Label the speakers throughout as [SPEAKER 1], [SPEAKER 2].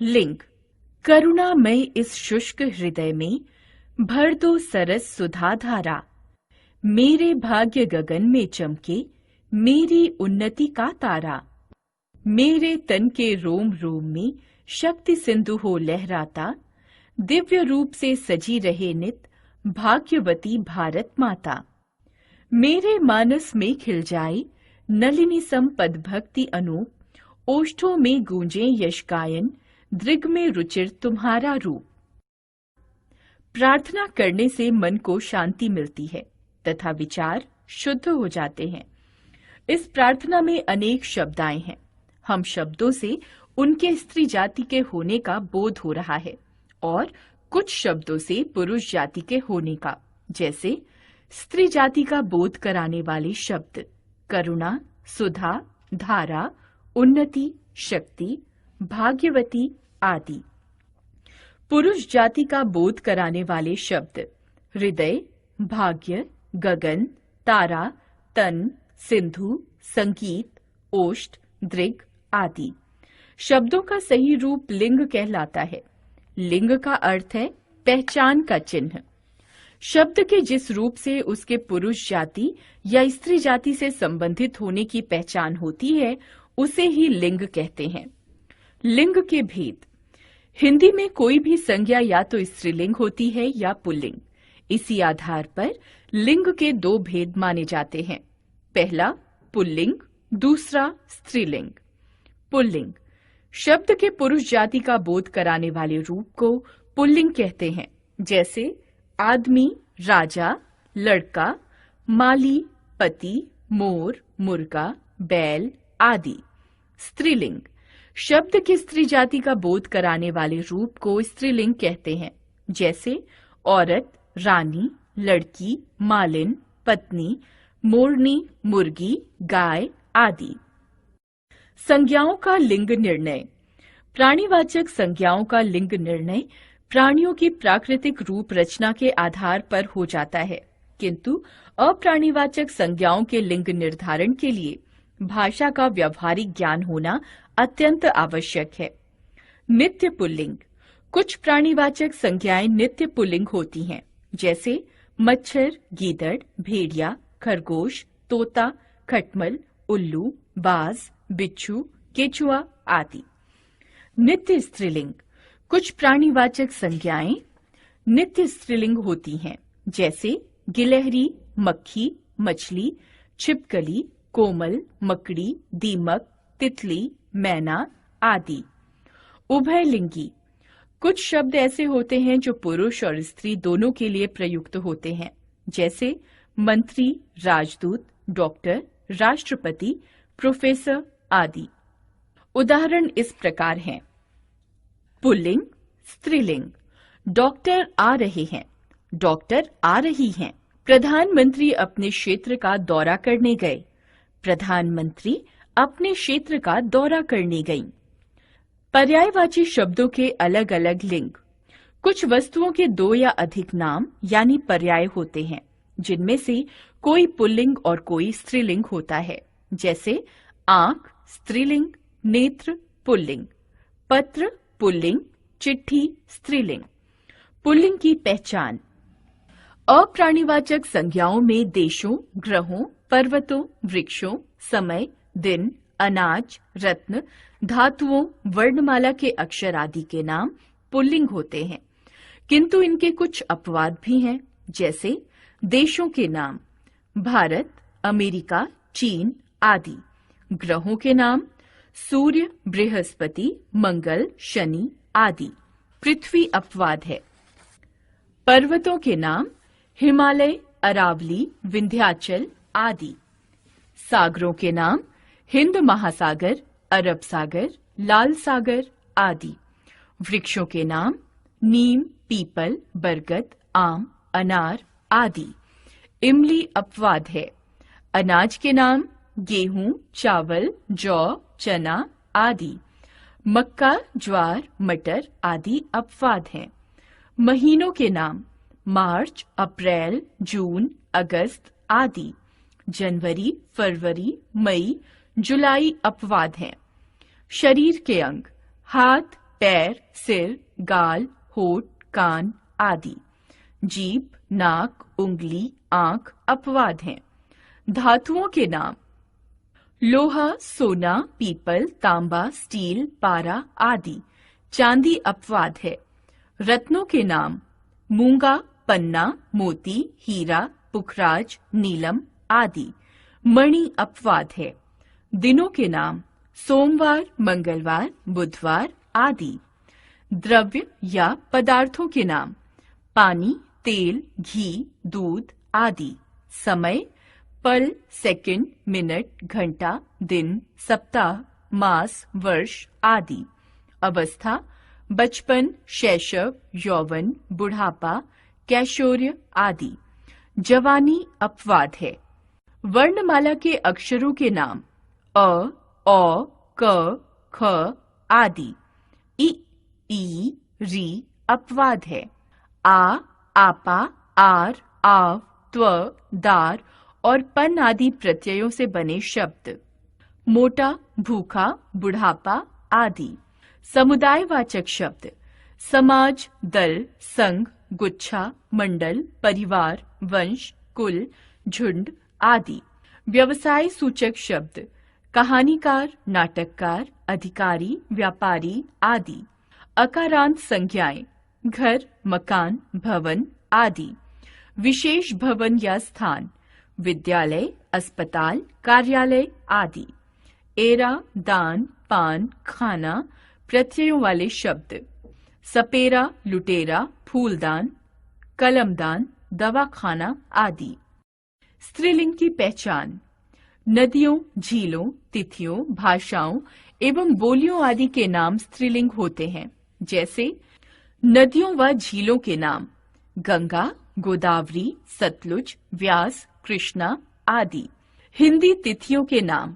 [SPEAKER 1] लिंग। करुणामय इस शुष्क हृदय में भर दो सरस सुधा धारा। मेरे भाग्य गगन में चमके मेरी उन्नति का तारा। मेरे तन के रोम रोम में शक्ति सिंधु हो लहराता। दिव्य रूप से सजी रहे नित भाग्यवती भारत माता। मेरे मानस में खिल जाए नलिनी संपद भक्ति अनूप। ओष्ठों में गूंजे यश गायन दृग में रुचिर तुम्हारा रूप। प्रार्थना करने से मन को शांति मिलती है तथा विचार शुद्ध हो जाते हैं। इस प्रार्थना में अनेक शब्दाएं हैं। हम शब्दों से उनके स्त्री जाति के होने का बोध हो रहा है और कुछ शब्दों से पुरुष जाति के होने का, जैसे स्त्री जाति का बोध कराने वाले शब्द करुणा, सुधा, धारा, उन्नति, शक्ति, भाग्यवती आदि। पुरुष जाति का बोध कराने वाले शब्द हृदय, भाग्य, गगन, तारा, तन, सिंधु, संगीत, ओष्ठ, दृग आदि। शब्दों का सही रूप लिंग कहलाता है। लिंग का अर्थ है पहचान का चिन्ह। शब्द के जिस रूप से उसके पुरुष जाति या स्त्री जाति से संबंधित होने की पहचान होती है उसे ही लिंग कहते हैं। लिंग के भेद। हिंदी में कोई भी संज्ञा या तो स्त्रीलिंग होती है या पुल्लिंग। इसी आधार पर लिंग के दो भेद माने जाते हैं। पहला पुल्लिंग, दूसरा स्त्रीलिंग। पुल्लिंग शब्द के पुरुष जाति का बोध कराने वाले रूप को पुल्लिंग कहते हैं, जैसे आदमी, राजा, लड़का, माली, पति, मोर, मुर्गा, बैल आदि। स्त्रीलिंग शब्द के स्त्री जाति का बोध कराने वाले रूप को स्त्रीलिंग कहते हैं, जैसे औरत, रानी, लड़की, मालिन, पत्नी, मोरनी, मुर्गी, गाय आदि। संज्ञाओं का लिंग निर्णय। प्राणीवाचक संज्ञाओं का लिंग निर्णय प्राणियों की प्राकृतिक रूप रचना के आधार पर हो जाता है, किंतु अप्राणीवाचक संज्ञाओं के लिंग निर्धारण के लिए भाषा का व्यावहारिक ज्ञान होना अत्यंत आवश्यक है। नित्य पुल्लिंग। कुछ प्राणीवाचक संज्ञाएं नित्य पुल्लिंग होती हैं, जैसे मच्छर, गीदड़, भेड़िया, खरगोश, तोता, खटमल, उल्लू, बाज, बिच्छू, केचुआ आदि। नित्य स्त्रीलिंग। कुछ प्राणीवाचक संज्ञाएं नित्य स्त्रीलिंग होती हैं, जैसे गिलहरी, मक्खी, मछली, छिपकली, कोमल, मकड़ी, दीमक, तितली, मैना आदि। उभयलिंगी। कुछ शब्द ऐसे होते हैं जो पुरुष और स्त्री दोनों के लिए प्रयुक्त होते हैं, जैसे मंत्री, राजदूत, डॉक्टर, राष्ट्रपति, प्रोफेसर आदि। उदाहरण इस प्रकार हैं। पुल्लिंग, स्त्रीलिंग। डॉक्टर आ रहे हैं, डॉक्टर आ रही हैं। प्रधानमंत्री अपने क्षेत्र का दौरा करने गए, प्रधानमंत्री अपने क्षेत्र का दौरा करने गईं। पर्यायवाची शब्दों के अलग अलग लिंग। कुछ वस्तुओं के दो या अधिक नाम यानी पर्याय होते हैं, जिनमें से कोई पुल्लिंग और कोई स्त्रीलिंग होता है, जैसे आंख स्त्रीलिंग, नेत्र पुल्लिंग, पत्र पुल्लिंग, चिट्ठी स्त्रीलिंग। पुल्लिंग की पहचान। अप्राणीवाचक संज्ञाओं में देशों, ग्रहों, पर्वतों, वृक्षों, समय, दिन, अनाज, रत्न, धातुओं, वर्णमाला के अक्षर आदि के नाम पुल्लिंग होते हैं, किंतु इनके कुछ अपवाद भी हैं, जैसे देशों के नाम भारत, अमेरिका, चीन आदि। ग्रहों के नाम सूर्य, बृहस्पति, मंगल, शनि आदि। पृथ्वी अपवाद है। पर्वतों के नाम हिमालय, अरावली, विंध्याचल आदि। सागरों के नाम हिंद महासागर, अरब सागर, लाल सागर आदि। वृक्षों के नाम नीम, पीपल, बरगद, आम, अनार आदि। इमली अपवाद है। अनाज के नाम गेहूं, चावल, जौ, चना आदि। मक्का, ज्वार, मटर आदि अपवाद हैं। महीनों के नाम मार्च, अप्रैल, जून, अगस्त आदि। जनवरी, फरवरी, मई, जुलाई अपवाद हैं। शरीर के अंग हाथ, पैर, सिर, गाल, होठ, कान आदि। जीभ, नाक, उंगली, आंख अपवाद हैं। धातुओं के नाम लोहा, सोना, पीपल, तांबा, स्टील, पारा आदि। चांदी अपवाद है। रत्नों के नाम मूंगा, पन्ना, मोती, हीरा, पुखराज, नीलम आदि। मणि अपवाद है। दिनों के नाम सोमवार, मंगलवार, बुधवार आदि। द्रव्य या पदार्थों के नाम पानी, तेल, घी, दूध आदि। समय पल, सेकंड, मिनट, घंटा, दिन, सप्ताह, मास, वर्ष आदि। अवस्था बचपन, शैशव, यौवन, बुढ़ापा, कैशोर्य आदि। जवानी अपवाद है। वर्णमाला के अक्षरों के नाम अ, औ, क, ख आदि। इ, ई, री अपवाद है। आ, आपा, आर, आव, त्व, दार और पन आदि प्रत्ययों से बने शब्द। मोटा, भूखा, बुढ़ापा आदि। समुदायवाचक शब्द समाज, दल, संघ, गुच्छा, मंडल, परिवार, वंश, कुल, झुंड आदि। व्यवसाय सूचक शब्द कहानीकार, नाटककार, अधिकारी, व्यापारी आदि। अकारांत संज्ञाएं घर, मकान, भवन आदि। विशेष भवन या स्थान विद्यालय, अस्पताल, कार्यालय आदि। एरा, दान, पान, खाना प्रत्ययों वाले शब्द सपेरा, लुटेरा, फूलदान, कलमदान, दवाखाना आदि। स्त्रीलिंग की पहचान नदियों, झीलों, तिथियों, भाषाओं एवं बोलियों आदि के नाम स्त्रीलिंग होते हैं। जैसे नदियों व झीलों के नाम गंगा, गोदावरी, सतलुज, व्यास, कृष्णा आदि। हिंदी तिथियों के नाम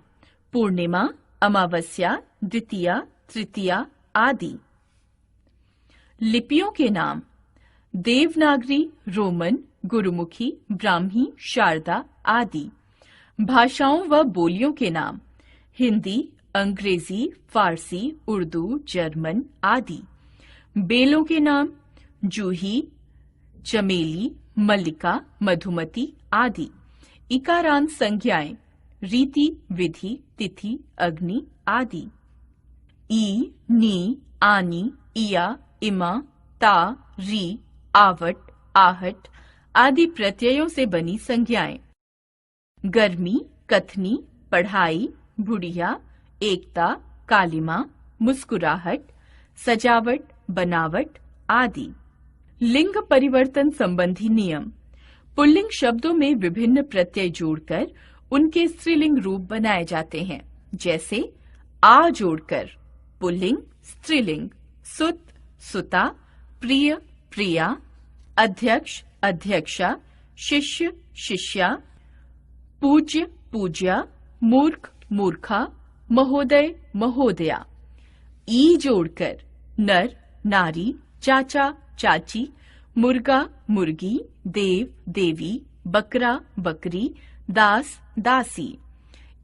[SPEAKER 1] पूर्णिमा, अमावस्या, द्वितीया, तृतीया आदि। लिपियों के नाम देवनागरी, रोमन, गुरुमुखी, ब्राह्मी, शारदा आदि। भाषाओं व बोलियों के नाम हिंदी, अंग्रेजी, फारसी, उर्दू, जर्मन आदि। बेलों के नाम जूही, चमेली, मल्लिका, मधुमती आदि। इकारांत संज्ञाएं रीति, विधि, तिथि, अग्नि आदि। ई, नी, आनी, इया, इमा, ता, री, आवट, आहट आदि प्रत्ययों से बनी संज्ञाएं। गर्मी, कथनी, पढ़ाई, बुढ़िया, एकता, कालिमा, मुस्कुराहट, सजावट, बनावट आदि। लिंग परिवर्तन संबंधी नियम पुल्लिंग शब्दों में विभिन्न प्रत्यय जोड़कर उनके स्त्रीलिंग रूप बनाए जाते हैं। जैसे आ जोड़कर पुल्लिंग स्त्रीलिंग, सुत, सुता, प्रिय, प्रिया, अध्यक्ष, अध्यक्षा, शिष्य, शिष्या, पूज्य, पूज्या, मूर्ख, मूर्खा, महोदय, महोदया। ई जोड़कर नर, नारी, चाचा, चाची, मुर्गा, मुर्गी, देव, देवी, बकरा, बकरी, दास, दासी।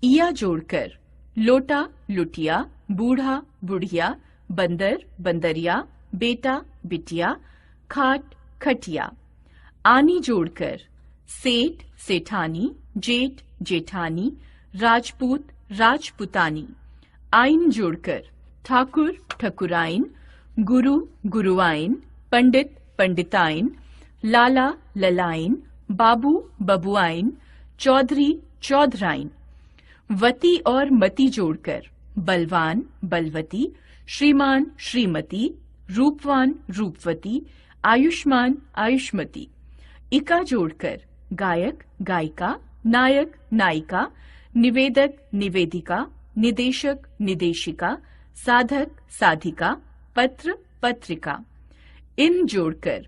[SPEAKER 1] इया जोड़कर लोटा, लुटिया, बूढ़ा, बुढ़िया, बंदर, बंदरिया, बेटा, बिटिया, खाट, खटिया। आनी जोड़कर सेठ, सेठानी, जेठ, जेठानी, राजपूत, राजपुतानी। आइन जोड़कर ठाकुर, ठकुराइन, गुरु, गुरुआइन, पंडित, पंडिताइन, लाला, ललाइन, बाबू, बबुआइन, चौधरी, चौधराइन। वती और मती जोड़कर बलवान, बलवती, श्रीमान, श्रीमती, रूपवान, रूपवती, आयुष्मान, आयुष्मती। इका जोड़कर गायक, गायिका, नायक, नायिका, निवेदक, निवेदिका, निदेशक, निदेशिका, साधक, साधिका, पत्र, पत्रिका। इन जोड़कर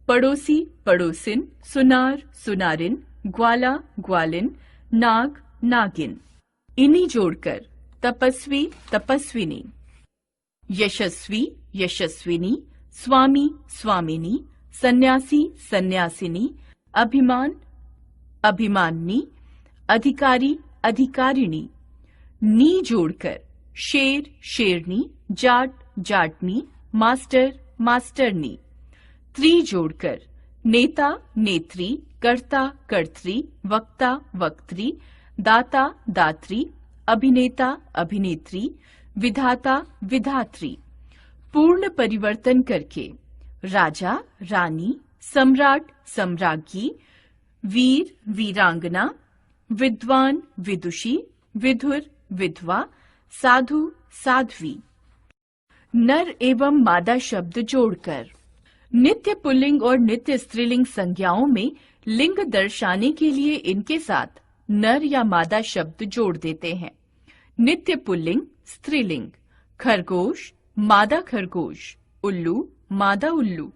[SPEAKER 1] पड़ोसी, पड़ोसिन, सुनार, सुनारिन, ग्वाला, ग्वालिन, नाग, नागिन। इन्हीं जोड़कर तपस्वी, तपस्विनी, यशस्वी, यशस्विनी, स्वामी, स्वामिनी, सन्यासी, सन्यासिनी, अभिमान, अभिमानिनी, अधिकारी, अधिकारिणी। नी जोड़कर शेर, शेरनी, जाट, जाटनी, मास्टर मास्टरनी। त्री जोड़कर नेता नेत्री, कर्ता कर्त्री, वक्ता वक्त्री, दाता दात्री, अभिनेता अभिनेत्री, विधाता विधात्री। पूर्ण परिवर्तन करके राजा रानी, सम्राट सम्राज्ञी, वीर वीरांगना, विद्वान विदुषी, विधुर विधवा, साधु साध्वी। नर एवं मादा शब्द जोड़कर नित्य पुल्लिंग और नित्य स्त्रीलिंग संज्ञाओं में लिंग दर्शाने के लिए इनके साथ नर या मादा शब्द जोड़ देते हैं। नित्य पुल्लिंग स्त्रीलिंग, खरगोश मादा खरगोश, उल्लू मादा उल्लू,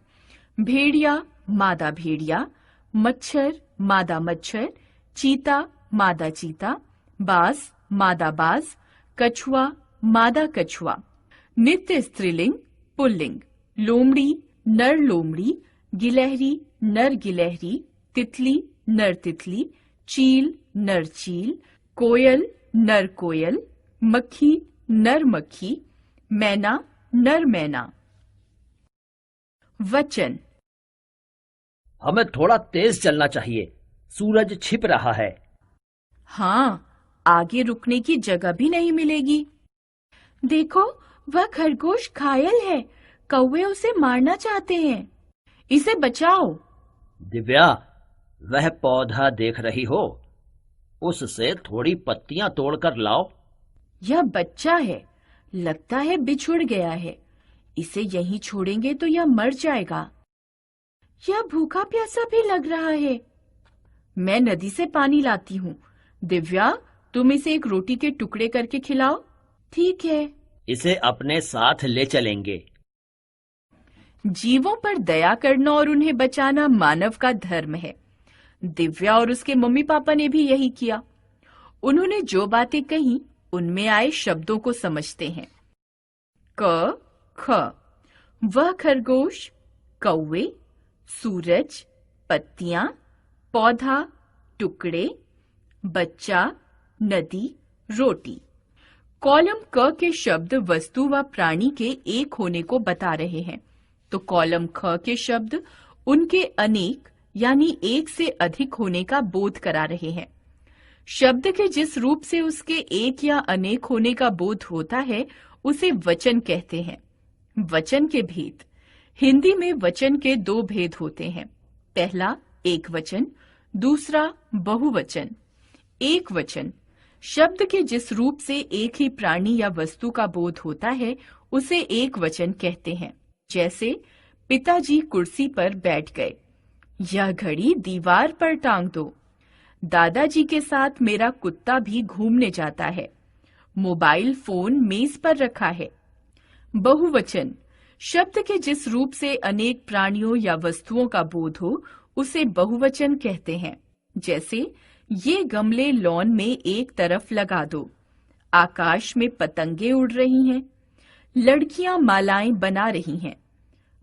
[SPEAKER 1] भेड़िया मादा भेड़िया, मच्छर मादा मच्छर, चीता मादा चीता, बाज मादा बाज, कछुआ मादा कछुआ। नित्य स्त्रीलिंग पुल्लिंग लोमड़ी नर लोमड़ी, गिलहरी नर गिलहरी, तितली नर तितली, चील नर चील, कोयल नर कोयल, मक्खी नर मक्खी, मैना नर मैना। वचन।
[SPEAKER 2] हमें थोड़ा तेज चलना चाहिए, सूरज छिप रहा है।
[SPEAKER 1] हाँ, आगे रुकने की जगह भी नहीं मिलेगी। देखो, वह खरगोश घायल है, कौवे उसे मारना चाहते हैं, इसे बचाओ।
[SPEAKER 2] दिव्या, वह पौधा देख रही हो, उससे थोड़ी पत्तियां तोड़कर लाओ।
[SPEAKER 1] यह बच्चा है, लगता है बिछुड़ गया है, इसे यहीं छोड़ेंगे तो यह मर जाएगा। यह भूखा प्यासा भी लग रहा है। मैं नदी से पानी लाती हूँ। दिव्या, तुम इसे एक रोटी के टुकड़े करके खिलाओ। ठीक है।
[SPEAKER 2] इसे अपने साथ ले चलेंगे।
[SPEAKER 1] जीवों पर दया करना और उन्हें बचाना मानव का धर्म है। दिव्या और उसके मम्मी पापा ने भी यही किया। उन्होंने जो बातें कही, उनमें आए शब्दों को समझते हैं। क ख, वह खरगोश, कौवे, सूरज, पत्तियां, पौधा, टुकड़े, बच्चा, नदी, रोटी। कॉलम क के शब्द वस्तु व प्राणी के एक होने को बता रहे हैं, तो कॉलम ख के शब्द उनके अनेक यानी एक से अधिक होने का बोध करा रहे हैं। शब्द के जिस रूप से उसके एक या अनेक होने का बोध होता है, उसे वचन कहते हैं। वचन के भेद। हिंदी में वचन के दो भेद होते हैं। पहला एक वचन, दूसरा बहुवचन। एक वचन शब्द के जिस रूप से एक ही प्राणी या वस्तु का बोध होता है, उसे एक वचन कहते हैं। जैसे पिताजी कुर्सी पर बैठ गए, यह घड़ी दीवार पर टांग दो। दादाजी के साथ मेरा कुत्ता भी घूमने जाता है। मोबाइल फोन मेज पर रखा है। बहुवचन शब्द के जिस रूप से अनेक प्राणियों या वस्तुओं का बोध हो, उसे बहुवचन कहते हैं। जैसे ये गमले लॉन में एक तरफ लगा दो। आकाश में पतंगे उड़ रही हैं। लड़कियां मालाएं बना रही हैं।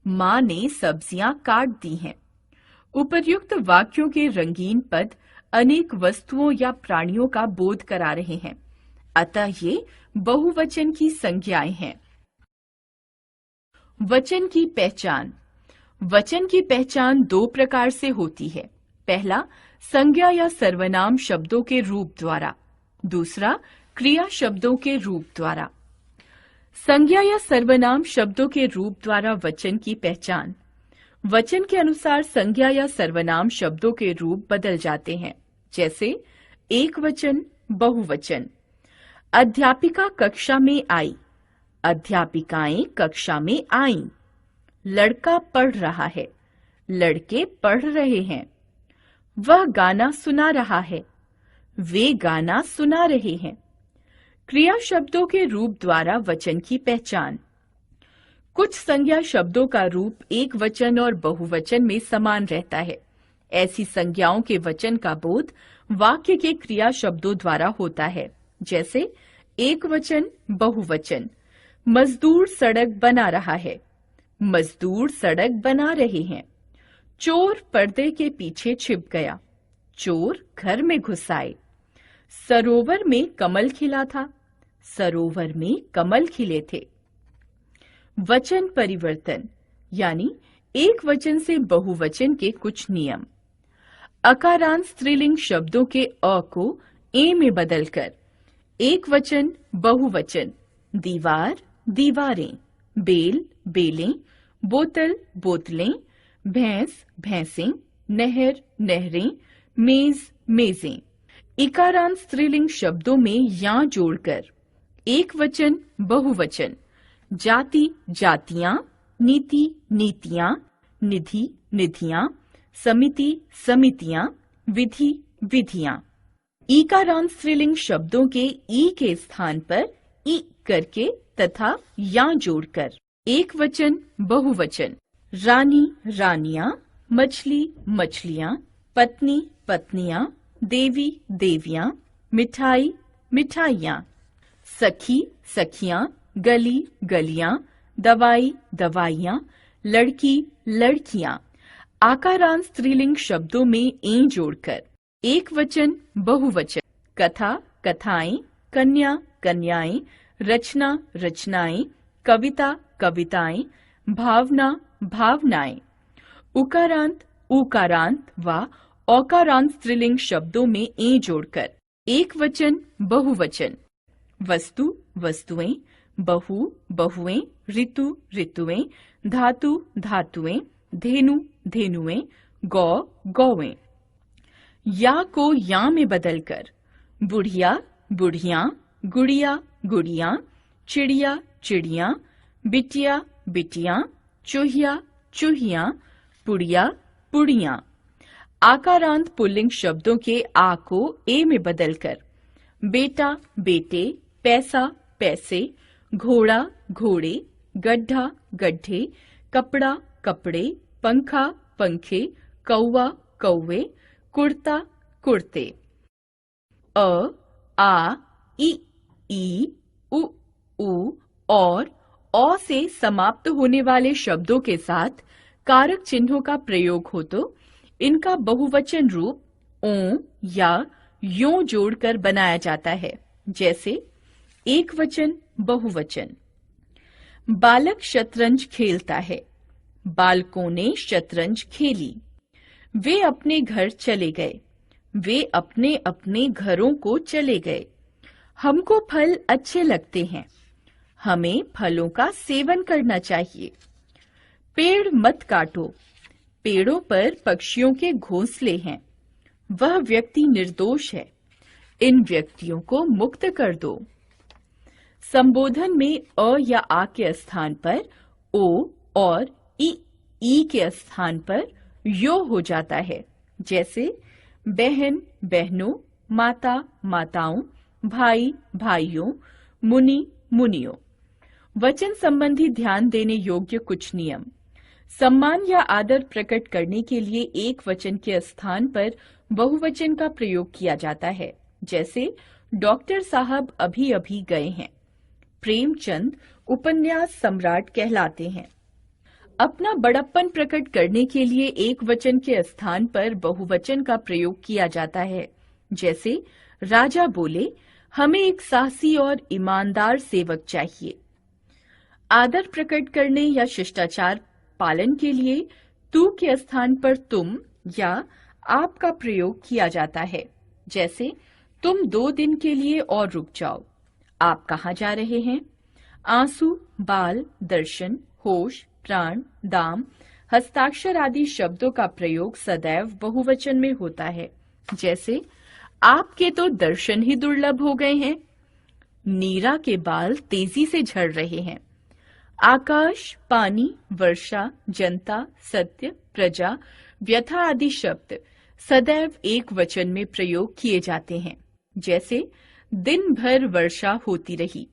[SPEAKER 1] माँ ने सब्जियां काट दी हैं। उपर्युक्त वाक्यों के रंगीन पद अनेक वस्तुओं या प्राणियों का बोध करा रहे हैं, अतः ये बहुवचन की संज्ञाएं हैं। वचन की पहचान। वचन की पहचान दो प्रकार से होती है। पहला संज्ञा या सर्वनाम शब्दों के रूप द्वारा, दूसरा क्रिया शब्दों के रूप द्वारा। संज्ञा या सर्वनाम शब्दों के रूप द्वारा वचन की पहचान। वचन के अनुसार संज्ञा या सर्वनाम शब्दों के रूप बदल जाते हैं। जैसे एक वचन, बहुवचन। अध्यापिका कक्षा में आई, अध्यापिकाएं कक्षा में आईं। लड़का पढ़ रहा है, लड़के पढ़ रहे हैं। वह गाना सुना रहा है, वे गाना सुना रहे हैं। क्रिया शब्दों के रूप द्वारा वचन की पहचान। कुछ संज्ञा शब्दों का रूप एक वचन और बहुवचन में समान रहता है। ऐसी संज्ञाओं के वचन का बोध वाक्य के क्रिया शब्दों द्वारा होता है। जैसे एक वचन, बहुवचन। मजदूर सड़क बना रहा है, मजदूर सड़क बना रहे हैं। चोर पर्दे के पीछे छिप गया, चोर घर में घुस आए। सरोवर में कमल खिला था, सरोवर में कमल खिले थे। वचन परिवर्तन यानी एक वचन से बहुवचन के कुछ नियम। अकारांत स्त्रीलिंग शब्दों के अ को ए में बदलकर एक वचन बहुवचन दीवार दीवारें, बेल बेलें, बोतल बोतलें, भैंस भैंसें, नहर नहरें, मेज मेजें। इकारांत स्त्रीलिंग शब्दों में या जोड़कर एक वचन बहुवचन जाति जातियां, नीति नीतियां, निधि निधियां, समिति समितियां, विधि विधियां। ईकारांत स्त्रीलिंग शब्दों के ई के स्थान पर ई करके तथा या जोड़कर एक वचन बहुवचन रानी रानियां, मछली मछलियां, पत्नी पत्नियां, देवी देवियां, मिठाई मिठाइयां, सखी सखियां, गली गलियां, दवाई दवाइयां, लड़की लड़कियां। आकारांत स्त्रीलिंग शब्दों में ए जोड़कर एक वचन बहुवचन कथा कथाएं, कन्या कन्याएं, रचना रचनाएं, कविता कविताएं, भावना भावनाएं। उकारांत उकारांत व औकारांत स्त्रीलिंग शब्दों में ए जोड़कर एक वचन बहुवचन वस्तु वस्तुएं, बहु बहुएं, ऋतु ऋतुएं, धातु धातुएं, धेनु धेनुएं, गौ गौएं। या को या में बदलकर बुढ़िया बुढ़ियां, गुड़िया गुड़ियां, चिड़िया चिड़ियां, बिटिया बिटियां, चूहिया चूहियां, पुड़िया पुड़ियां। आकारांत पुल्लिंग शब्दों के आ को ए में बदलकर बेटा बेटे, पैसा पैसे, घोड़ा घोड़े, गड्ढा गड्ढे, कपड़ा कपड़े, पंखा पंखे, कौवा कौवे, कुर्ता कुर्ते। अ आ ई उ और औ से समाप्त होने वाले शब्दों के साथ कारक चिन्हों का प्रयोग हो तो इनका बहुवचन रूप ओ या यों जोड़कर बनाया जाता है। जैसे एक वचन बहुवचन बालक शतरंज खेलता है, बालकों ने शतरंज खेली। वे अपने घर चले गए, वे अपने अपने घरों को चले गए। हमको फल अच्छे लगते हैं, हमें फलों का सेवन करना चाहिए। पेड़ मत काटो, पेड़ों पर पक्षियों के घोंसले हैं। वह व्यक्ति निर्दोष है, इन व्यक्तियों को मुक्त कर दो। संबोधन में अ या आ के स्थान पर ओ और ई के स्थान पर यो हो जाता है। जैसे बहन बहनों, माता माताओं, भाई भाइयों, मुनि मुनियों। वचन संबंधी ध्यान देने योग्य कुछ नियम। सम्मान या आदर प्रकट करने के लिए एक वचन के स्थान पर बहुवचन का प्रयोग किया जाता है। जैसे डॉक्टर साहब अभी अभी गए हैं। प्रेमचंद उपन्यास सम्राट कहलाते हैं। अपना बड़प्पन प्रकट करने के लिए एक वचन के स्थान पर बहुवचन का प्रयोग किया जाता है। जैसे राजा बोले, हमें एक साहसी और ईमानदार सेवक चाहिए। आदर प्रकट करने या शिष्टाचार पालन के लिए तू के स्थान पर तुम या आप का प्रयोग किया जाता है। जैसे तुम 2 दिन के लिए और रुक जाओ। आप कहाँ जा रहे हैं? आंसू, बाल, दर्शन, होश, प्राण, दाम, हस्ताक्षर आदि शब्दों का प्रयोग सदैव बहुवचन में होता है। जैसे आपके तो दर्शन ही दुर्लभ हो गए हैं। नीरा के बाल तेजी से झड़ रहे हैं। आकाश, पानी, वर्षा, जनता, सत्य, प्रजा, व्यथा आदि शब्द सदैव एक वचन में प्रयोग किए जाते हैं। जैसे दिन भर वर्षा होती रही।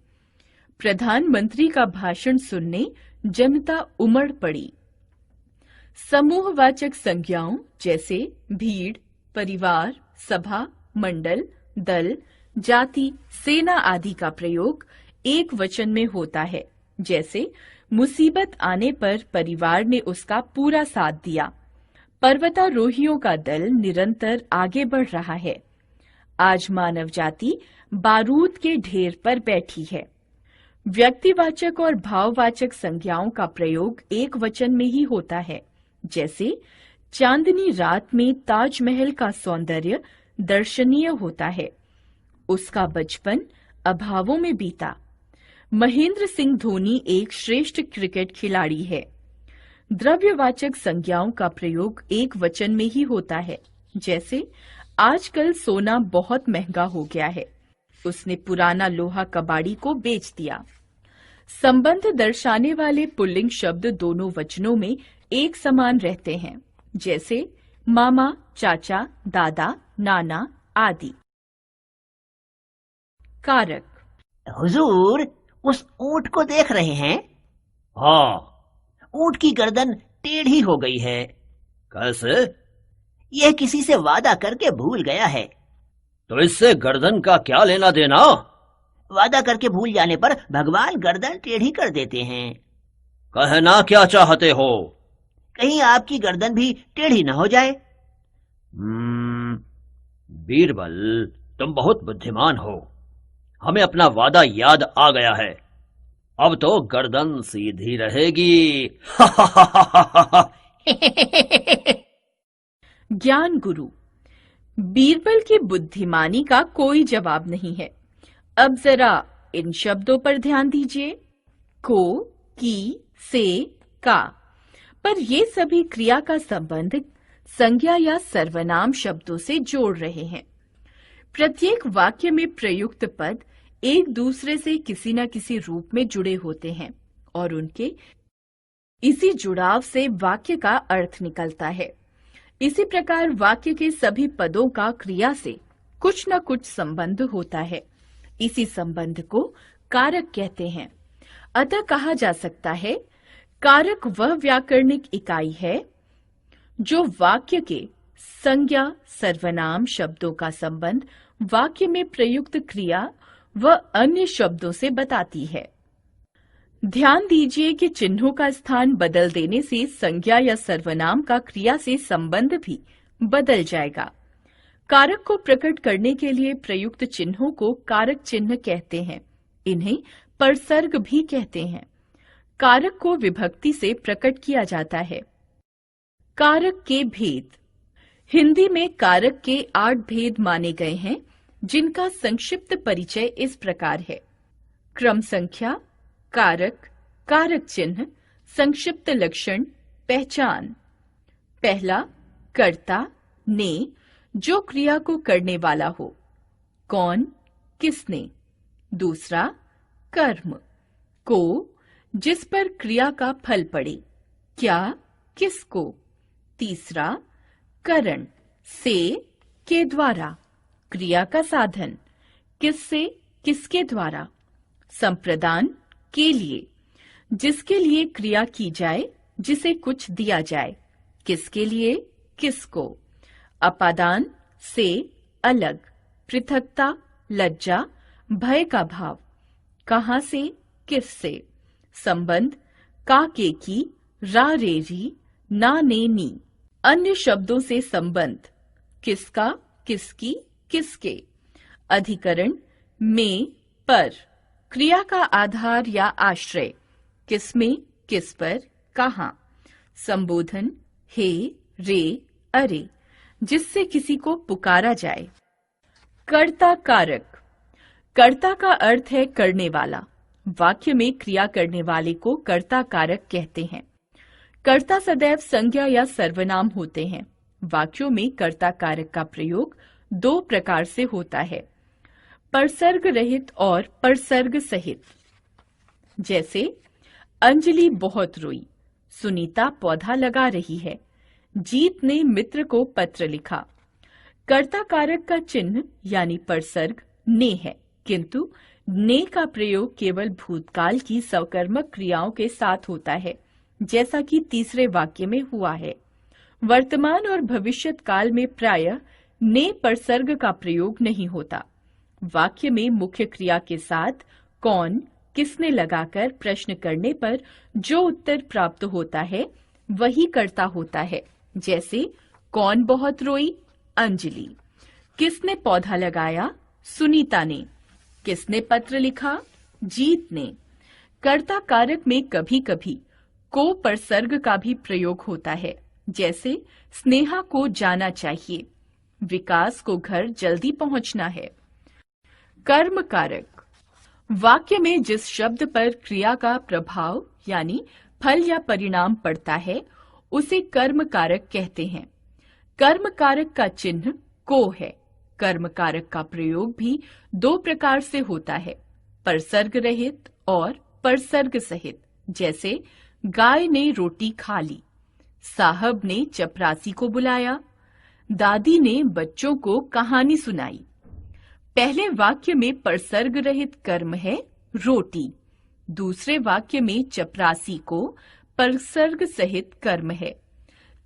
[SPEAKER 1] प्रधानमंत्री का भाषण सुनने जनता उमड़ पड़ी। समूहवाचक संज्ञाओं जैसे भीड़, परिवार, सभा, मंडल, दल, जाति, सेना आदि का प्रयोग एक वचन में होता है। जैसे मुसीबत आने पर परिवार ने उसका पूरा साथ दिया। पर्वतारोहियों का दल निरंतर आगे बढ़ रहा है। आज मानव जाति बारूद के ढेर पर बैठी है। व्यक्तिवाचक और भाववाचक संज्ञाओं का प्रयोग एक वचन में ही होता है, जैसे चांदनी रात में ताजमहल का सौंदर्य दर्शनीय होता है, उसका बचपन अभावों में बीता। महेंद्र सिंह धोनी एक श्रेष्ठ क्रिकेट खिलाड़ी है। द्रव्यवाचक संज्ञाओं का प्रयोग एक वचन में ही होता है, जैसे आजकल सोना बहुत महंगा हो गया है, उसने पुराना लोहा कबाड़ी को बेच दिया। संबंध दर्शाने वाले पुल्लिंग शब्द दोनों वचनों में एक समान रहते हैं, जैसे मामा, चाचा, दादा, नाना आदि। कारक।
[SPEAKER 3] हुजूर, उस ऊंट को देख रहे हैं?
[SPEAKER 2] हाँ।
[SPEAKER 3] ऊंट की गर्दन टेढ़ी हो गई है।
[SPEAKER 2] कैसे?
[SPEAKER 3] यह किसी से वादा करके भूल गया है।
[SPEAKER 2] तो इससे गर्दन का क्या लेना देना?
[SPEAKER 3] वादा करके भूल जाने पर भगवान गर्दन टेढ़ी कर देते हैं।
[SPEAKER 2] कहना क्या चाहते हो?
[SPEAKER 3] कहीं आपकी गर्दन भी टेढ़ी न हो जाए।
[SPEAKER 2] बीरबल, तुम बहुत बुद्धिमान हो। हमें अपना वादा याद आ गया है। अब तो गर्दन सीधी रहेगी।
[SPEAKER 1] ज्ञान गुरु। बीरबल की बुद्धिमानी का कोई जवाब नहीं है। अब जरा इन शब्दों पर ध्यान दीजिए। को, की, से, का। पर ये सभी क्रिया का संबंध संज्ञा या सर्वनाम शब्दों से जोड़ रहे हैं। प्रत्येक वाक्य में प्रयुक्त पद एक दूसरे से किसी न किसी रूप में जुड़े होते हैं और उनके इसी जुड़ाव से वाक्य का अर्थ निकलता है। इसी प्रकार वाक्य के सभी पदों का क्रिया से कुछ न कुछ संबंध होता है। इसी संबंध को कारक कहते हैं। अतः कहा जा सकता है, कारक वह व्याकरणिक इकाई है जो वाक्य के संज्ञा सर्वनाम शब्दों का संबंध वाक्य में प्रयुक्त क्रिया व अन्य शब्दों से बताती है। ध्यान दीजिए कि चिन्हों का स्थान बदल देने से संज्ञा या सर्वनाम का क्रिया से संबंध भी बदल जाएगा। कारक को प्रकट करने के लिए प्रयुक्त चिन्हों को कारक चिन्ह कहते हैं। इन्हें परसर्ग भी कहते हैं। कारक को विभक्ति से प्रकट किया जाता है। कारक के भेद। हिंदी में कारक के 8 भेद माने गए हैं, जिनका संक्षिप्त परिचय इस प्रकार है। क्रम संख्या, कारक, कारक चिन्ह, संक्षिप्त लक्षण, पहचान। पहला, कर्ता, ने, जो क्रिया को करने वाला हो। कौन, किसने। दूसरा, कर्म, को, जिस पर क्रिया का फल पड़े। क्या, किसको। तीसरा, करण, से, के द्वारा, क्रिया का साधन। किससे, किसके द्वारा। संप्रदान, के लिए, जिसके लिए क्रिया की जाए, जिसे कुछ दिया जाए। किसके लिए, किसको। अपादान, से, अलग, पृथकता, लज्जा, भय का भाव। कहां से, किससे। संबंध, का के की, रा रे री, ना ने नी। अन्य शब्दों से संबंध, किसका, किसकी, किसके। अधिकरण, में, पर, क्रिया का आधार या आश्रय। किसमें, किस पर, कहां। संबोधन, हे, रे, अरे, जिससे किसी को पुकारा जाए। कर्ता कारक। कर्ता का अर्थ है करने वाला। वाक्य में क्रिया करने वाले को कर्ता कारक कहते हैं। कर्ता सदैव संज्ञा या सर्वनाम होते हैं। वाक्यों में कर्ता कारक का प्रयोग 2 प्रकार से होता है, परसर्ग रहित और परसर्ग सहित। जैसे, अंजलि बहुत रोई, सुनीता पौधा लगा रही है, जीत ने मित्र को पत्र लिखा। कर्ता कारक का चिन्ह यानी परसर्ग ने है, किंतु ने का प्रयोग केवल भूतकाल की सकर्मक क्रियाओं के साथ होता है, जैसा कि तीसरे वाक्य में हुआ है। वर्तमान और भविष्यत काल में प्रायः ने परसर्ग का प्रयोग नहीं होता। वाक्य में मुख्य क्रिया के साथ कौन, किसने लगाकर प्रश्न करने पर जो उत्तर प्राप्त होता है वही कर्ता होता है। जैसे, कौन बहुत रोई, अंजलि। किसने पौधा लगाया, सुनीता ने। किसने पत्र लिखा, जीत ने। कर्ता कारक में कभी कभी को परसर्ग का भी प्रयोग होता है, जैसे स्नेहा को जाना चाहिए, विकास को घर जल्दी पहुंचना है। कर्म कारक वाक्य में जिस शब्द पर क्रिया का प्रभाव यानी फल या परिणाम पड़ता है उसे कर्म कारक कहते हैं। कर्म कारक का चिन्ह को है। कर्म कारक का प्रयोग भी दो प्रकार से होता है, परसर्ग रहित और परसर्ग सहित। जैसे गाय ने रोटी खा ली, साहब ने चपरासी को बुलाया, दादी ने बच्चों को कहानी सुनाई। पहले वाक्य में परसर्ग रहित कर्म है रोटी, दूसरे वाक्य में चपरासी को परसर्ग सहित कर्म है।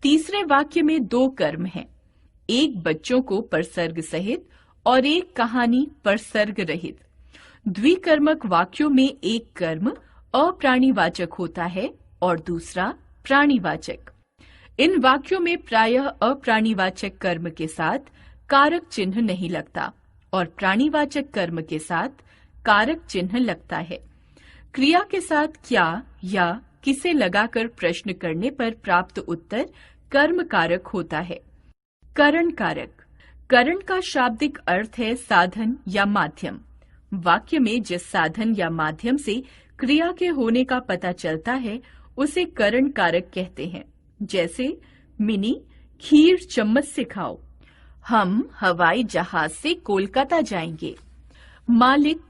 [SPEAKER 1] तीसरे वाक्य में दो कर्म हैं, एक बच्चों को परसर्ग सहित और एक कहानी परसर्ग रहित। द्विकर्मक वाक्यों में एक कर्म अप्राणीवाचक होता है और दूसरा प्राणीवाचक। इन वाक्यों में प्रायः अप्राणीवाचक कर्म के साथ कारक चिन्ह नहीं लगता और प्राणीवाचक कर्म के साथ कारक चिन्ह लगता है। क्रिया के साथ क्या या किसे लगाकर प्रश्न करने पर प्राप्त उत्तर कर्म कारक होता है। करण कारक। करण का शाब्दिक अर्थ है साधन या माध्यम। वाक्य में जिस साधन या माध्यम से क्रिया के होने का पता चलता है उसे करण कारक कहते हैं। जैसे मिनी खीर चम्मच से खाओ, हम हवाई जहाज से कोलकाता जाएंगे, मालिक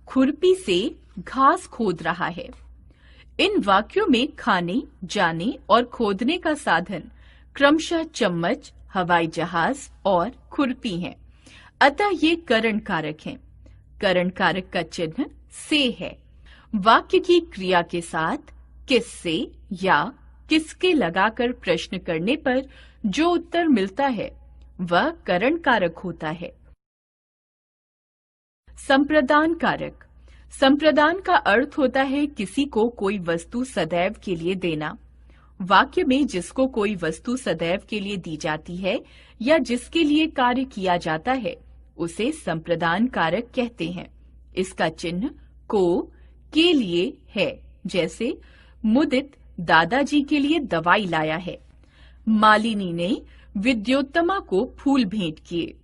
[SPEAKER 1] खुरपी से घास खोद रहा है। इन वाक्यों में खाने, जाने और खोदने का साधन क्रमशः चम्मच, हवाई जहाज और खुरपी हैं। अतः ये करण कारक हैं। करण कारक का चिन्ह से है। वाक्य की क्रिया के साथ किससे या किसके लगाकर प्रश्न करने पर जो उत्तर मिलता है वह करण कारक होता है। संप्रदान कारक। संप्रदान का अर्थ होता है किसी को कोई वस्तु सदैव के लिए देना। वाक्य में जिसको कोई वस्तु सदैव के लिए दी जाती है या जिसके लिए कार्य किया जाता है उसे संप्रदान कारक कहते हैं। इसका चिन्ह को के लिए है। जैसे मुदित दादाजी के लिए दवाई लाया है, मालिनी ने विद्योत्तमा को फूल भेंट किए,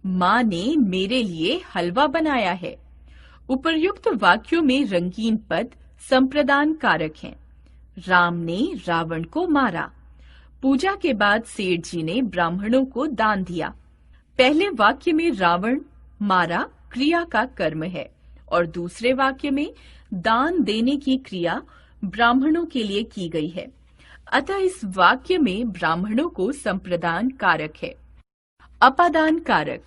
[SPEAKER 1] माँ ने मेरे लिए हलवा बनाया है। उपर्युक्त वाक्यों में रंगीन पद संप्रदान कारक हैं। राम ने रावण को मारा, पूजा के बाद सेठ जी ने ब्राह्मणों को दान दिया। पहले वाक्य में रावण मारा क्रिया का कर्म है और दूसरे वाक्य में दान देने की क्रिया ब्राह्मणों के लिए की गई है। अतः इस वाक्य में ब्राह्मणों को संप्रदान कारक है। अपादान कारक।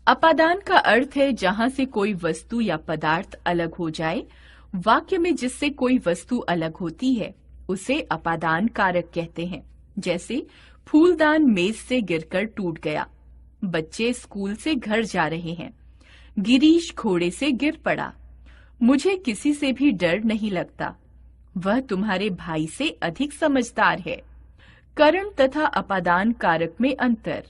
[SPEAKER 1] अपादान का अर्थ है जहां से कोई वस्तु या पदार्थ अलग हो जाए। वाक्य में जिससे कोई वस्तु अलग होती है उसे अपादान कारक कहते हैं। जैसे फूलदान मेज से गिरकर टूट गया, बच्चे स्कूल से घर जा रहे हैं, गिरीश घोड़े से गिर पड़ा, मुझे किसी से भी डर नहीं लगता, वह तुम्हारे भाई से अधिक समझदार है। करण तथा अपादान कारक में अंतर।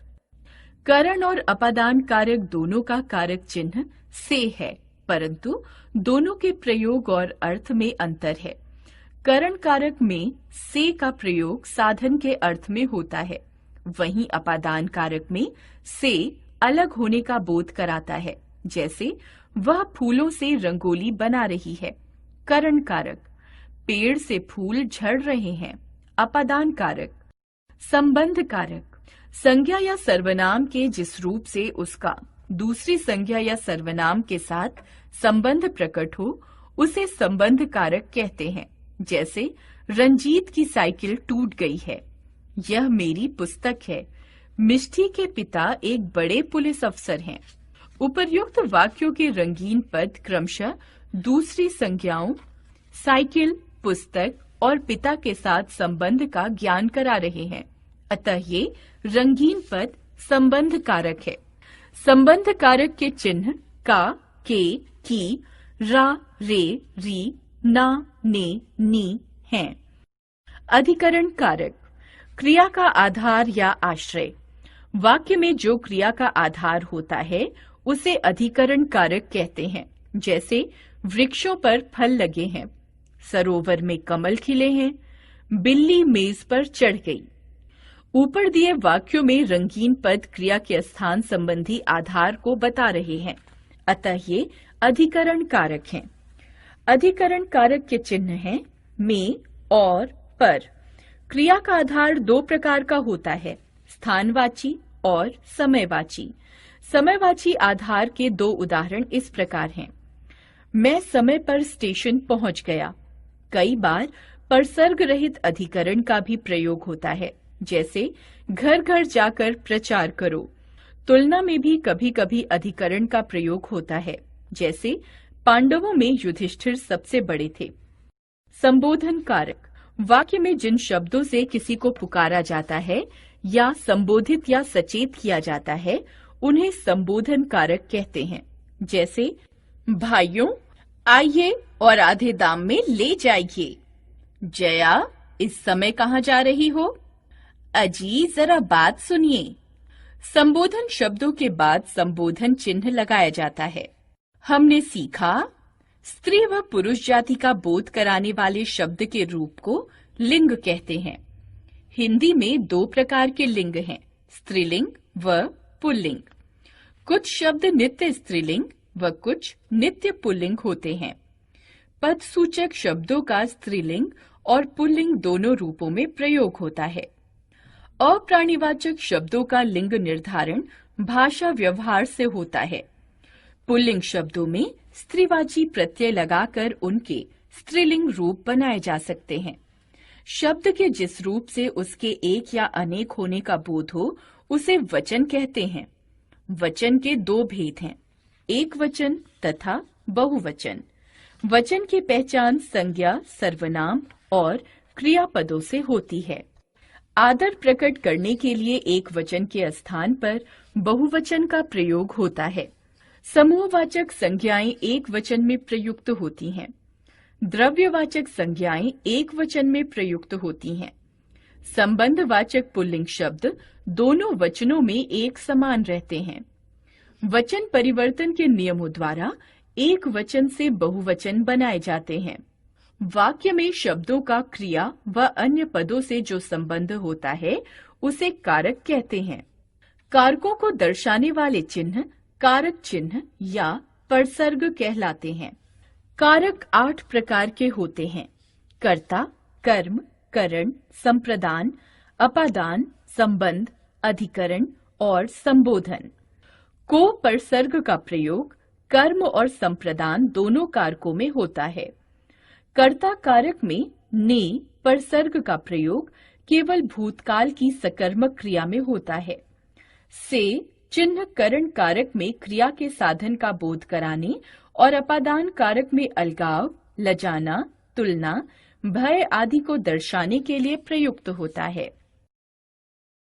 [SPEAKER 1] करण और अपादान कारक दोनों का कारक चिन्ह से है, परंतु दोनों के प्रयोग और अर्थ में अंतर है। करण कारक में से का प्रयोग साधन के अर्थ में होता है, वहीं अपादान कारक में से अलग होने का बोध कराता है। जैसे वह फूलों से रंगोली बना रही है। करण कारक। पेड़ से फूल झड़ रहे हैं। अपादान कारक। संबंध कारक। संज्ञा या सर्वनाम के जिस रूप से उसका दूसरी संज्ञा या सर्वनाम के साथ संबंध प्रकट हो उसे संबंध कारक कहते हैं। जैसे रंजीत की साइकिल टूट गई है, यह मेरी पुस्तक है, मिष्टी के पिता एक बड़े पुलिस अफसर हैं। उपर्युक्त वाक्यों के रंगीन पद क्रमशः दूसरी संज्ञाओं साइकिल, पुस्तक और पिता के साथ संबंध का ज्ञान करा रहे हैं। अतः ये रंगीन पद संबंध कारक है। संबंध कारक के चिन्ह का, के, की, रा, रे, री, ना, ने, नी हैं। अधिकरण कारक। क्रिया का आधार या आश्रय। वाक्य में जो क्रिया का आधार होता है उसे अधिकरण कारक कहते हैं। जैसे वृक्षों पर फल लगे हैं, सरोवर में कमल खिले हैं, बिल्ली मेज पर चढ़ गई। ऊपर दिए वाक्यों में रंगीन पद क्रिया के स्थान संबंधी आधार को बता रहे हैं, अतः ये अधिकरण कारक हैं। अधिकरण कारक के चिन्ह हैं में और पर। क्रिया का आधार दो प्रकार का होता है, स्थानवाची और समयवाची। समयवाची आधार के दो उदाहरण इस प्रकार हैं। मैं समय पर स्टेशन पहुंच गया। कई बार परसर्ग रहित अधिकरण का भी प्रयोग होता है, जैसे घर घर जाकर प्रचार करो। तुलना में भी कभी कभी अधिकरण का प्रयोग होता है, जैसे पांडवों में युधिष्ठिर सबसे बड़े थे। संबोधन कारक, वाक्य में जिन शब्दों से किसी को पुकारा जाता है या संबोधित या सचेत किया जाता है, उन्हें संबोधन कारक कहते हैं। जैसे भाइयों आइए और आधे दाम में ले जाइए। जया, इस समय कहाँ जा रही हो? अजी, जरा बात सुनिए। संबोधन शब्दों के बाद संबोधन चिन्ह लगाया जाता है। हमने सीखा, स्त्री व पुरुष जाति का बोध कराने वाले शब्द के रूप को लिंग कहते हैं। हिंदी में दो प्रकार के लिंग हैं, स्त्रीलिंग व पुल्लिंग। कुछ शब्द नित्य स्त्रीलिंग व कुछ नित्य पुल्लिंग होते हैं। पद सूचक शब्दों का स्त्रीलिंग और पुल्लिंग दोनों रूपों में प्रयोग होता है। अप्राणीवाचक शब्दों का लिंग निर्धारण भाषा व्यवहार से होता है। पुल्लिंग शब्दों में स्त्रीवाची प्रत्यय लगाकर उनके स्त्रीलिंग रूप बनाए जा सकते हैं। शब्द के जिस रूप से उसके एक या अनेक होने का बोध हो, उसे वचन कहते हैं। वचन के दो भेद हैं, एक वचन तथा बहुवचन। वचन की पहचान संज्ञा, सर्वनाम और क्रियापदों से होती है। आदर प्रकट करने के लिए एक वचन के स्थान पर बहुवचन का प्रयोग होता है। समूहवाचक संज्ञाएं एक वचन में प्रयुक्त होती हैं। द्रव्यवाचक संज्ञाएं एक वचन में प्रयुक्त होती हैं। संबंधवाचक पुल्लिंग शब्द दोनों वचनों में एक समान रहते हैं। वचन परिवर्तन के नियमों द्वारा एक वचन से बहुवचन बनाए जाते हैं। वाक्य में शब्दों का क्रिया व अन्य पदों से जो संबंध होता है, उसे कारक कहते हैं। कारकों को दर्शाने वाले चिन्ह कारक चिन्ह या परसर्ग कहलाते हैं। कारक 8 प्रकार के होते हैं, कर्ता, कर्म, करण, संप्रदान, अपादान, संबंध, अधिकरण और संबोधन। को परसर्ग का प्रयोग कर्म और संप्रदान दोनों कारकों में होता है। कर्ता कारक में ने परसर्ग का प्रयोग केवल भूतकाल की सकर्मक क्रिया में होता है। से चिन्ह करण कारक में क्रिया के साधन का बोध कराने और अपादान कारक में अलगाव, लजाना, तुलना, भय आदि को दर्शाने के लिए प्रयुक्त होता है।